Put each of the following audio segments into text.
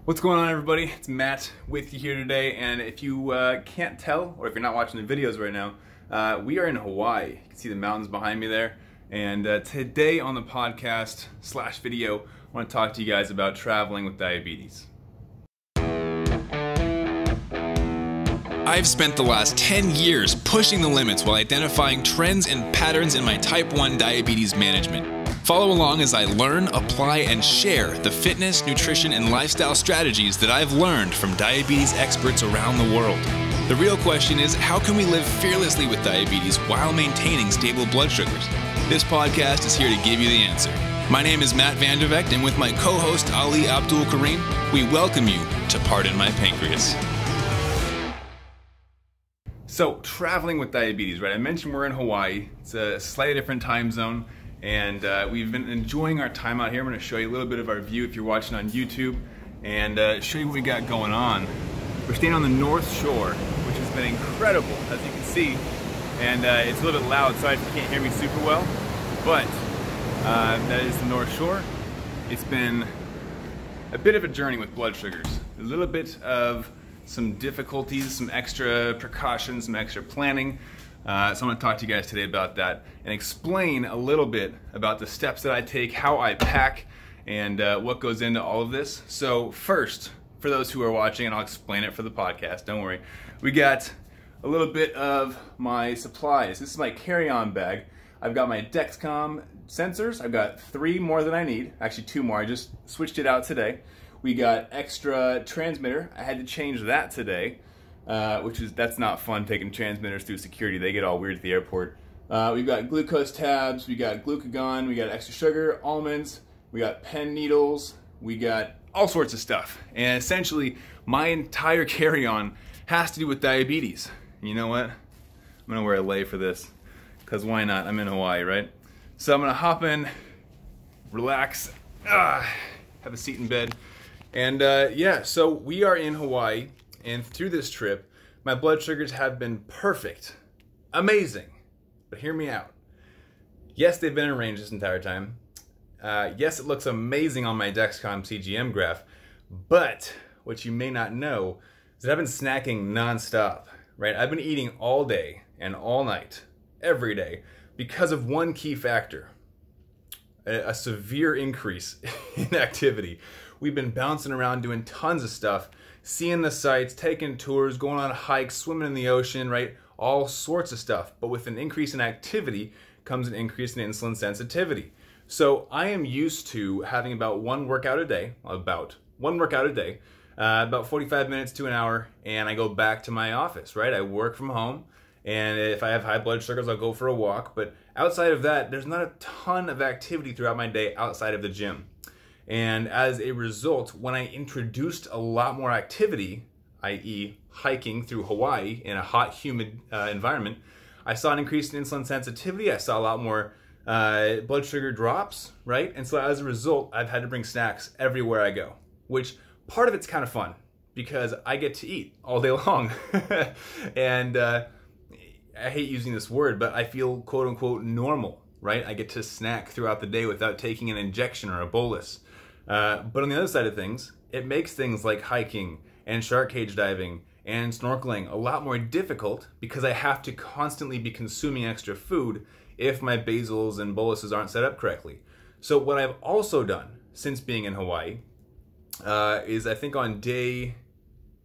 What's going on, everybody? It's Matt with you here today, and if you can't tell, or if you're not watching the videos right now, we are in Hawaii. You can see the mountains behind me there, and today on the podcast / video, I want to talk to you guys about traveling with diabetes. I've spent the last 10 years pushing the limits while identifying trends and patterns in my type 1 diabetes management. Follow along as I learn, apply, and share the fitness, nutrition, and lifestyle strategies that I've learned from diabetes experts around the world. The real question is, how can we live fearlessly with diabetes while maintaining stable blood sugars? This podcast is here to give you the answer. My name is Matt Vandervecht, and with my co-host Ali Abdul Karim, we welcome you to Pardon My Pancreas. So, traveling with diabetes, right? I mentioned we're in Hawaii. It's a slightly different time zone. And we've been enjoying our time out here. I'm going to show you a little bit of our view if you're watching on YouTube and show you what we got going on. We're staying on the North Shore, which has been incredible, as you can see. And it's a little bit loud, so you can't hear me super well. But that is the North Shore. It's been a bit of a journey with blood sugars. A little bit of some difficulties, some extra precautions, some extra planning. So I'm going to talk to you guys today about that and explain a little bit about the steps that I take, how I pack, and what goes into all of this. So first, for those who are watching, and I'll explain it for the podcast, don't worry, we got a little bit of my supplies. This is my carry-on bag. I've got my Dexcom sensors. I've got 3 more than I need, actually 2 more. I just switched it out today. We got extra transmitter. I had to change that today. That's not fun, taking transmitters through security. They get all weird at the airport. We've got glucose tabs, we got glucagon, we got extra sugar, almonds, we got pen needles, we got all sorts of stuff. And essentially, my entire carry-on has to do with diabetes. And you know what? I'm gonna wear a lei for this, because why not? I'm in Hawaii, right? So I'm gonna hop in, relax, have a seat in bed. And yeah, so we are in Hawaii. And through this trip, my blood sugars have been perfect. Amazing. But hear me out. Yes, they've been in range this entire time. Yes, it looks amazing on my Dexcom CGM graph. But what you may not know is that I've been snacking nonstop, right? I've been eating all day and all night, every day, because of one key factor. A severe increase in activity. We've been bouncing around doing tons of stuff, seeing the sights, taking tours, going on hikes, swimming in the ocean, right? All sorts of stuff. But with an increase in activity comes an increase in insulin sensitivity. So I am used to having about one workout a day, about 45 minutes to an hour, and I go back to my office, right? I work from home, and if I have high blood sugars, I'll go for a walk. But outside of that, there's not a ton of activity throughout my day outside of the gym. And as a result, when I introduced a lot more activity, i.e. hiking through Hawaii in a hot, humid environment, I saw an increase in insulin sensitivity. I saw a lot more blood sugar drops, right? And so as a result, I've had to bring snacks everywhere I go, which part of it's kind of fun because I get to eat all day long. And I hate using this word, but I feel quote unquote normal, right? I get to snack throughout the day without taking an injection or a bolus. But on the other side of things, it makes things like hiking and shark cage diving and snorkeling a lot more difficult because I have to constantly be consuming extra food if my basals and boluses aren't set up correctly. So what I've also done since being in Hawaii is I think on day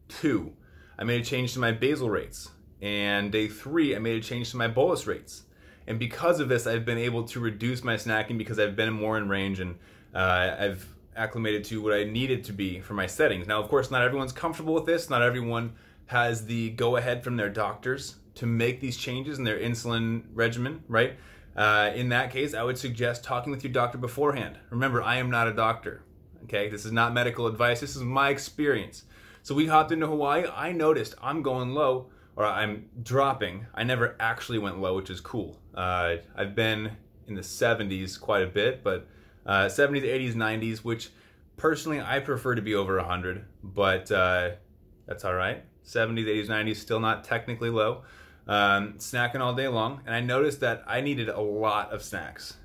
2, I made a change to my basal rates. And day 3, I made a change to my bolus rates. And because of this, I've been able to reduce my snacking because I've been more in range and I've acclimated to what I needed to be for my settings. Now, of course, not everyone's comfortable with this. Not everyone has the go-ahead from their doctors to make these changes in their insulin regimen, right? In that case, I would suggest talking with your doctor beforehand. Remember, I am not a doctor, okay? This is not medical advice. This is my experience. So we hopped into Hawaii. I noticed I'm going low, or I'm dropping. I never actually went low, which is cool. I've been in the 70s quite a bit, but 70s, 80s, 90s, which personally I prefer to be over 100, but that's all right. 70s, 80s, 90s, still not technically low. Snacking all day long, and I noticed that I needed a lot of snacks.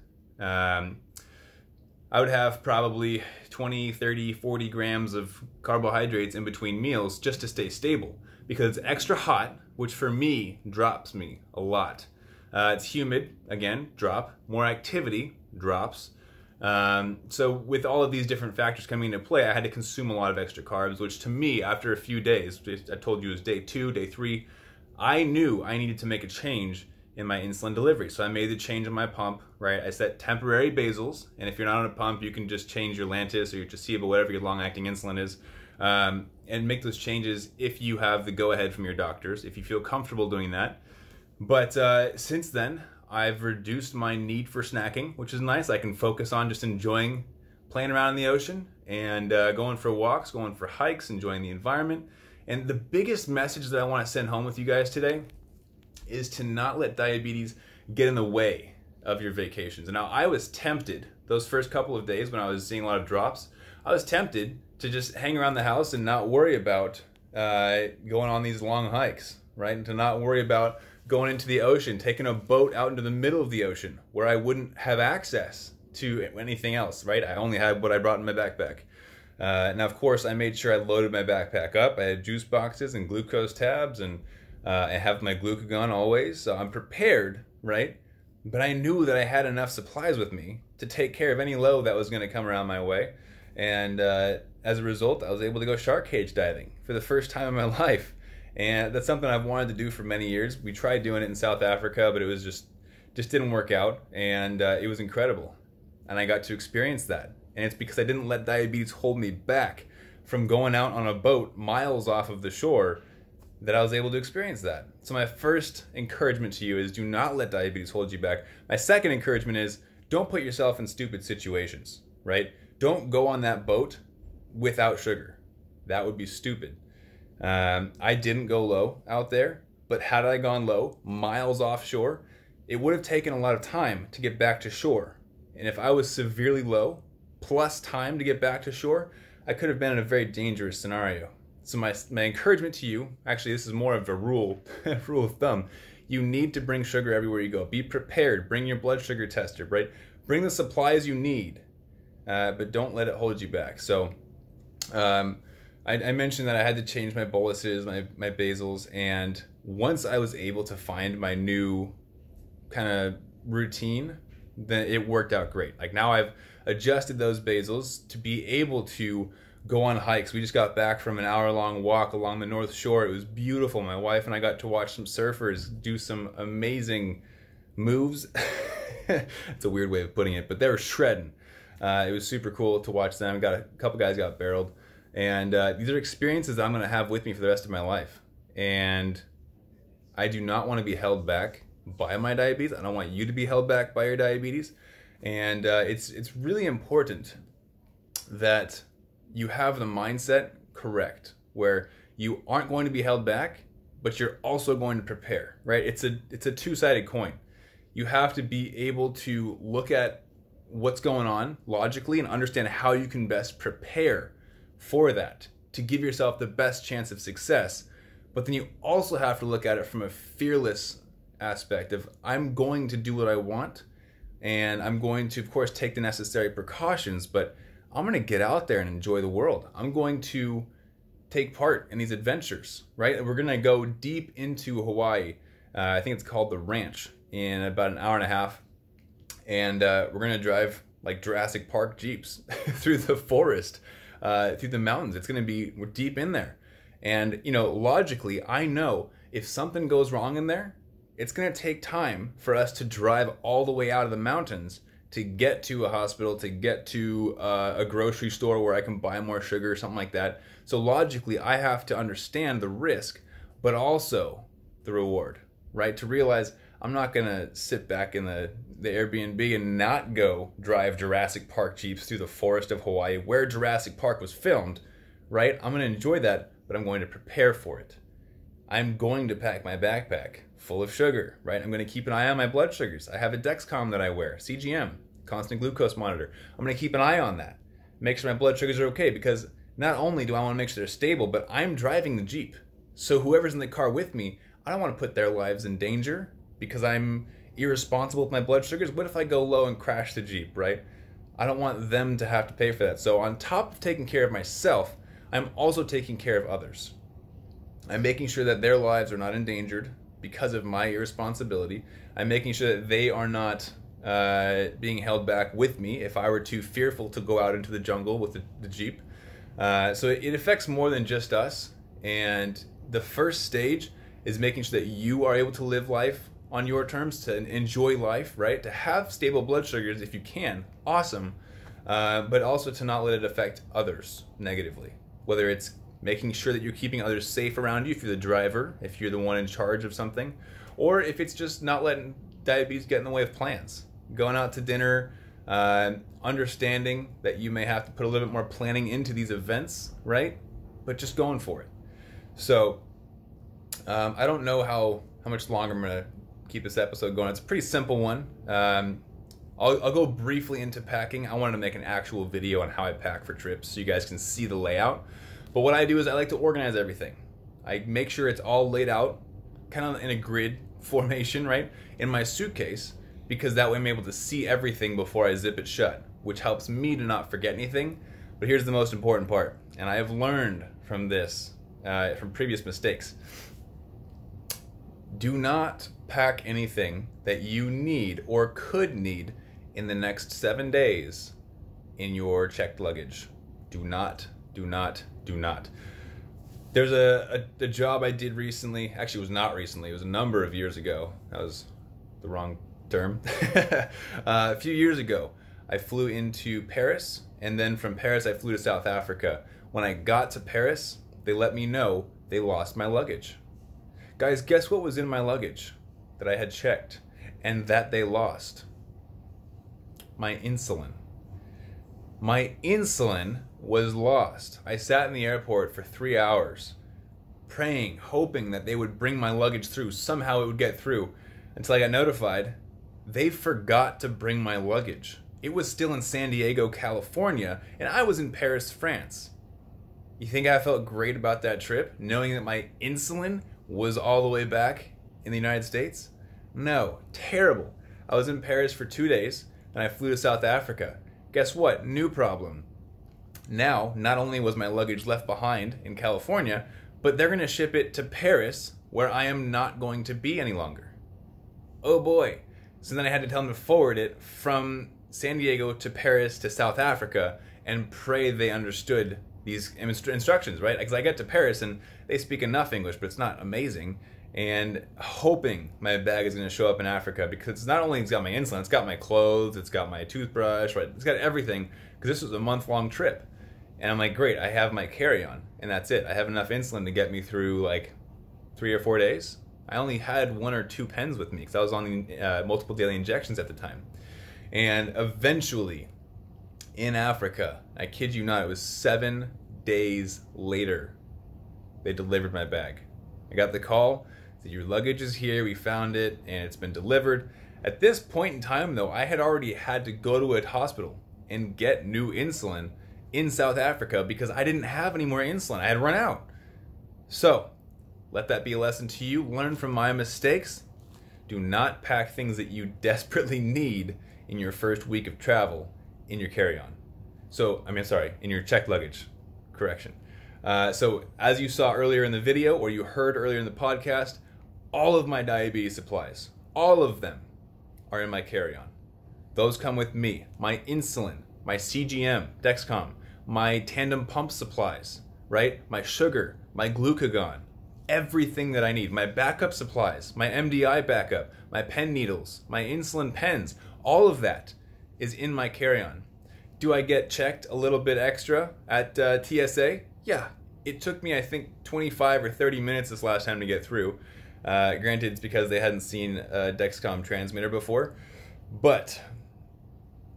I would have probably 20, 30, 40 grams of carbohydrates in between meals just to stay stable, because it's extra hot, which for me drops me a lot. It's humid, again, drop. More activity, drops. So with all of these different factors coming into play, I had to consume a lot of extra carbs, which to me, after a few days, I told you it was day 2, day 3, I knew I needed to make a change in my insulin delivery. So I made the change in my pump, right? I set temporary basals, and if you're not on a pump, you can just change your Lantus or your Tresiba, whatever your long-acting insulin is, and make those changes if you have the go-ahead from your doctors, if you feel comfortable doing that. But since then, I've reduced my need for snacking, which is nice. I can focus on just enjoying playing around in the ocean and going for walks, going for hikes, enjoying the environment. And the biggest message that I want to send home with you guys today is to not let diabetes get in the way of your vacations. And now I was tempted those first couple of days when I was seeing a lot of drops, I was tempted to just hang around the house and not worry about going on these long hikes, right? And to not worry about going into the ocean, taking a boat out into the middle of the ocean where I wouldn't have access to anything else, right? I only had what I brought in my backpack. Now, of course, I made sure I loaded my backpack up. I had juice boxes and glucose tabs, and I have my glucagon always, so I'm prepared, right? But I knew that I had enough supplies with me to take care of any load that was going to come around my way. And as a result, I was able to go shark cage diving for the first time in my life. And that's something I've wanted to do for many years. We tried doing it in South Africa, but it was just didn't work out. And it was incredible. And I got to experience that. And it's because I didn't let diabetes hold me back from going out on a boat miles off of the shore that I was able to experience that. So my first encouragement to you is do not let diabetes hold you back. My second encouragement is don't put yourself in stupid situations, right? Don't go on that boat without sugar. That would be stupid. I didn't go low out there, but had I gone low, miles offshore, it would have taken a lot of time to get back to shore. And if I was severely low, plus time to get back to shore, I could have been in a very dangerous scenario. So my encouragement to you, actually this is more of a rule of thumb, you need to bring sugar everywhere you go. Be prepared, bring your blood sugar tester, right? Bring the supplies you need, but don't let it hold you back. So I mentioned that I had to change my boluses, my basals, and once I was able to find my new kind of routine, then it worked out great. Like now I've adjusted those basals to be able to go on hikes. We just got back from an hour-long walk along the North Shore. It was beautiful. My wife and I got to watch some surfers do some amazing moves. It's a weird way of putting it, but they were shredding. It was super cool to watch them. A couple guys got barreled. And these are experiences that I'm going to have with me for the rest of my life. And I do not want to be held back by my diabetes. I don't want you to be held back by your diabetes. And it's really important that you have the mindset correct, where you aren't going to be held back, but you're also going to prepare, right? It's a two-sided coin. You have to be able to look at what's going on logically and understand how you can best prepare for that to give yourself the best chance of success. But then you also have to look at it from a fearless aspect of I'm going to do what I want, and I'm going to, of course, take the necessary precautions, but I'm going to get out there and enjoy the world. I'm going to take part in these adventures, right? We're going to go deep into Hawaii. I think it's called the Ranch, in about an hour and a half. And we're going to drive like Jurassic Park Jeeps through the forest, through the mountains. It's going to be, we're deep in there. And, you know, logically, I know if something goes wrong in there, it's going to take time for us to drive all the way out of the mountains to get to a hospital, to get to a grocery store where I can buy more sugar or something like that. So logically, I have to understand the risk, but also the reward, right? To realize I'm not going to sit back in the Airbnb and not go drive Jurassic Park Jeeps through the forest of Hawaii where Jurassic Park was filmed, right? I'm going to enjoy that, but I'm going to prepare for it. I'm going to pack my backpack full of sugar, right? I'm going to keep an eye on my blood sugars. I have a Dexcom that I wear, CGM, constant glucose monitor. I'm going to keep an eye on that. Make sure my blood sugars are okay, because not only do I want to make sure they're stable, but I'm driving the Jeep. So whoever's in the car with me, I don't want to put their lives in danger because I'm irresponsible with my blood sugars. What if I go low and crash the Jeep, right? I don't want them to have to pay for that. So on top of taking care of myself, I'm also taking care of others. I'm making sure that their lives are not endangered because of my irresponsibility. I'm making sure that they are not being held back with me if I were too fearful to go out into the jungle with the Jeep. So it affects more than just us. And the first stage is making sure that you are able to live life on your terms, to enjoy life, right? To have stable blood sugars if you can, awesome. But also to not let it affect others negatively. Whether it's making sure that you're keeping others safe around you if you're the driver, if you're the one in charge of something, or if it's just not letting diabetes get in the way of plans. Going out to dinner, understanding that you may have to put a little bit more planning into these events, right? But just going for it. So I don't know how much longer I'm going to keep this episode going. It's a pretty simple one. I'll go briefly into packing. I wanted to make an actual video on how I pack for trips so you guys can see the layout. But what I do is I like to organize everything. I make sure it's all laid out kind of in a grid formation, right, in my suitcase, because that way I'm able to see everything before I zip it shut, which helps me to not forget anything. But here's the most important part, and I have learned from this, from previous mistakes. Do not pack anything that you need or could need in the next 7 days in your checked luggage. Do not. There's a job I did recently. Actually, it was not recently. It was a number of years ago. That was the wrong term. A few years ago, I flew into Paris, and then from Paris, I flew to South Africa. When I got to Paris, they let me know they lost my luggage. Guys, guess what was in my luggage that I had checked and that they lost? My insulin. My insulin was lost. I sat in the airport for 3 hours praying, hoping that they would bring my luggage through. Somehow it would get through, until I got notified they forgot to bring my luggage. It was still in San Diego, California, and I was in Paris, France. You think I felt great about that trip, knowing that my insulin was all the way back in the United States? No, terrible. I was in Paris for 2 days, and I flew to South Africa. Guess what? New problem. Now, not only was my luggage left behind in California, but they're going to ship it to Paris, where I am not going to be any longer. Oh boy. So then I had to tell them to forward it from San Diego to Paris to South Africa and pray they understood these instructions, right? Because I get to Paris and they speak enough English, but it's not amazing. And hoping my bag is going to show up in Africa, because it's not only it's got my insulin, it's got my clothes, it's got my toothbrush, right? It's got everything, because this was a month-long trip. And I'm like, great, I have my carry-on, and that's it. I have enough insulin to get me through like 3 or 4 days. I only had 1 or 2 pens with me because I was on multiple daily injections at the time. And eventually, in Africa, I kid you not, it was 7 days later, they delivered my bag. I got the call, said your luggage is here, we found it, and it's been delivered. At this point in time, though, I had already had to go to a hospital and get new insulin in South Africa because I didn't have any more insulin. I had run out. So, let that be a lesson to you. Learn from my mistakes. Do not pack things that you desperately need in your first week of travel in your carry-on. In your checked luggage. Correction. So, as you saw earlier in the video, or you heard earlier in the podcast, all of my diabetes supplies, all of them, are in my carry-on. Those come with me. My insulin, my CGM, Dexcom, my tandem pump supplies, right? My sugar, my glucagon, everything that I need. My backup supplies, my MDI backup, my pen needles, my insulin pens, all of that is in my carry-on. Do I get checked a little bit extra at TSA? Yeah. It took me, I think, 25 or 30 minutes this last time to get through. Granted, it's because they hadn't seen a Dexcom transmitter before. But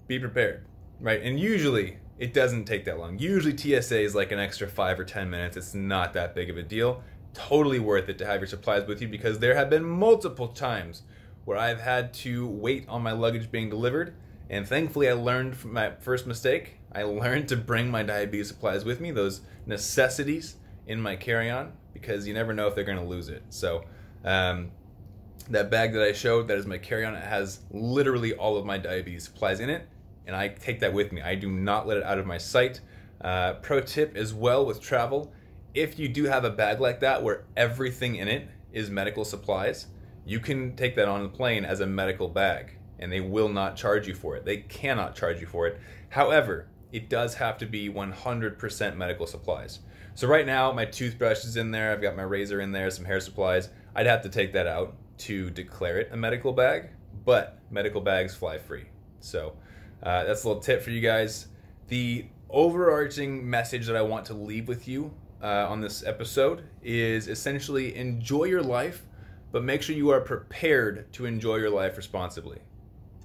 be prepared, right? And usually, it doesn't take that long. Usually, TSA is like an extra 5 or 10 minutes. It's not that big of a deal. Totally worth it to have your supplies with you, because there have been multiple times where I've had to wait on my luggage being delivered. And thankfully, I learned from my first mistake. I learned to bring my diabetes supplies with me, those necessities in my carry-on, because you never know if they're going to lose it. So that bag that I showed, that is my carry-on. It has literally all of my diabetes supplies in it, and I take that with me. I do not let it out of my sight. Pro tip as well with travel, if you do have a bag like that where everything in it is medical supplies, you can take that on the plane as a medical bag, and they will not charge you for it. They cannot charge you for it. However, it does have to be 100% medical supplies. So right now, my toothbrush is in there, I've got my razor in there, some hair supplies. I'd have to take that out to declare it a medical bag, but medical bags fly free. So that's a little tip for you guys. The overarching message that I want to leave with you on this episode is essentially enjoy your life, but make sure you are prepared to enjoy your life responsibly.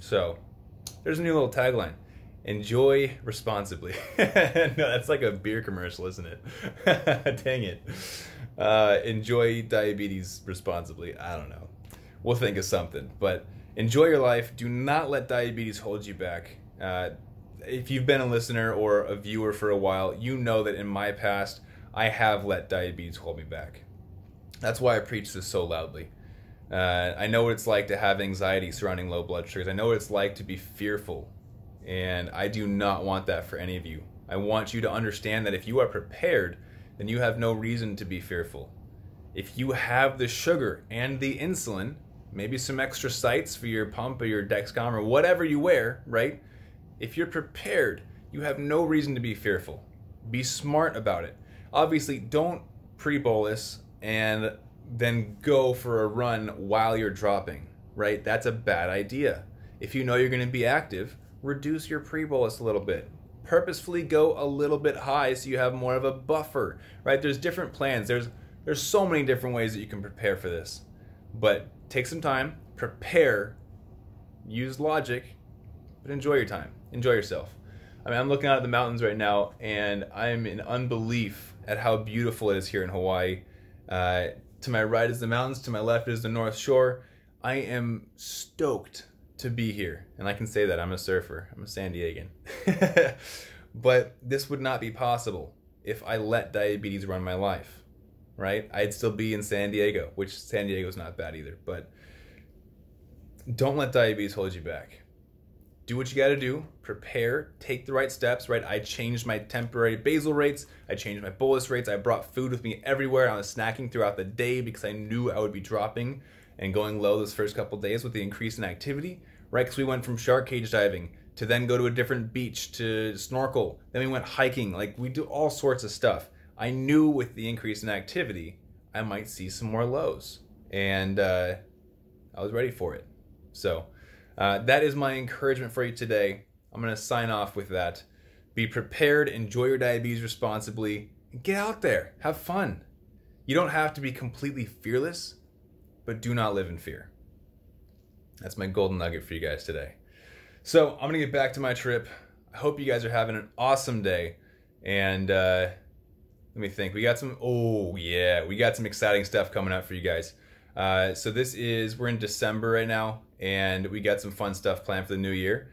So there's a new little tagline. Enjoy responsibly. No, that's like a beer commercial, isn't it? Dang it. Enjoy diabetes responsibly. I don't know. We'll think of something. But enjoy your life. Do not let diabetes hold you back. If you've been a listener or a viewer for a while, you know that in my past, I have let diabetes hold me back. That's why I preach this so loudly. I know what it's like to have anxiety surrounding low blood sugars. I know what it's like to be fearful. And I do not want that for any of you. I want you to understand that if you are prepared, then you have no reason to be fearful. If you have the sugar and the insulin, maybe some extra sites for your pump or your Dexcom or whatever you wear, right? If you're prepared, you have no reason to be fearful. Be smart about it. Obviously, don't pre-bolus and then go for a run while you're dropping, right? That's a bad idea. If you know you're going to be active, reduce your pre-bolus a little bit. Purposefully go a little bit high so you have more of a buffer, right? There's different plans. There's so many different ways that you can prepare for this. But take some time, prepare, use logic, but enjoy your time. Enjoy yourself. I mean, I'm looking out at the mountains right now, and I'm in unbelief at how beautiful it is here in Hawaii. To my right is the mountains, to my left is the North Shore. I am stoked to be here, and I can say that I'm a surfer. I'm a San Diegan. But this would not be possible if I let diabetes run my life, right? I'd still be in San Diego, which San Diego's not bad either, but don't let diabetes hold you back. Do what you got to do, prepare, take the right steps, right? I changed my temporary basal rates, I changed my bolus rates, I brought food with me everywhere. I was snacking throughout the day because I knew I would be dropping and going low those first couple days with the increase in activity, right? Because we went from shark cage diving to then go to a different beach to snorkel. Then we went hiking. Like, we do all sorts of stuff. I knew with the increase in activity, I might see some more lows. And I was ready for it. So that is my encouragement for you today. I'm going to sign off with that. Be prepared, enjoy your diabetes responsibly, and get out there, have fun. You don't have to be completely fearless, but do not live in fear. That's my golden nugget for you guys today. So I'm going to get back to my trip. I hope you guys are having an awesome day. And let me think. We got some exciting stuff coming up for you guys. So we're in December right now, and we got some fun stuff planned for the new year.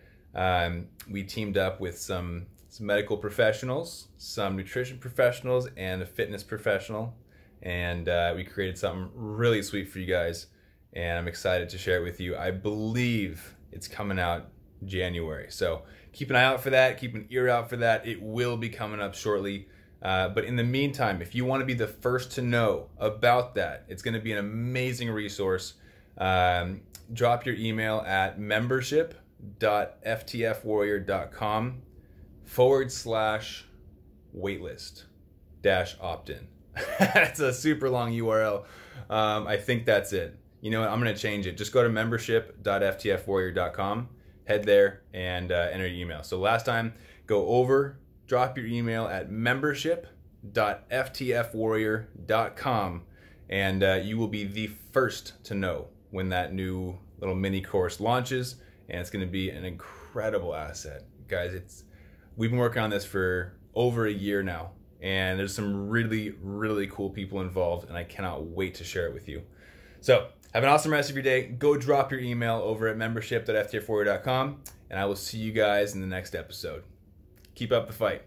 We teamed up with some medical professionals, some nutrition professionals, and a fitness professional. And we created something really sweet for you guys. And I'm excited to share it with you. I believe it's coming out January. So keep an eye out for that. Keep an ear out for that. It will be coming up shortly. But in the meantime, if you want to be the first to know about that, it's going to be an amazing resource. Drop your email at membership.ftfwarrior.com/waitlist-opt-in. That's a super long URL. I think that's it. You know what? I'm going to change it. Just go to membership.ftfwarrior.com, head there, and enter your email. So last time, go over, drop your email at membership.ftfwarrior.com, and you will be the first to know when that new little mini course launches, and it's going to be an incredible asset. Guys, we've been working on this for over a year now, and there's some really, really cool people involved, and I cannot wait to share it with you. So have an awesome rest of your day. Go drop your email over at membership.ftfwarrior.com, and I will see you guys in the next episode. Keep up the fight.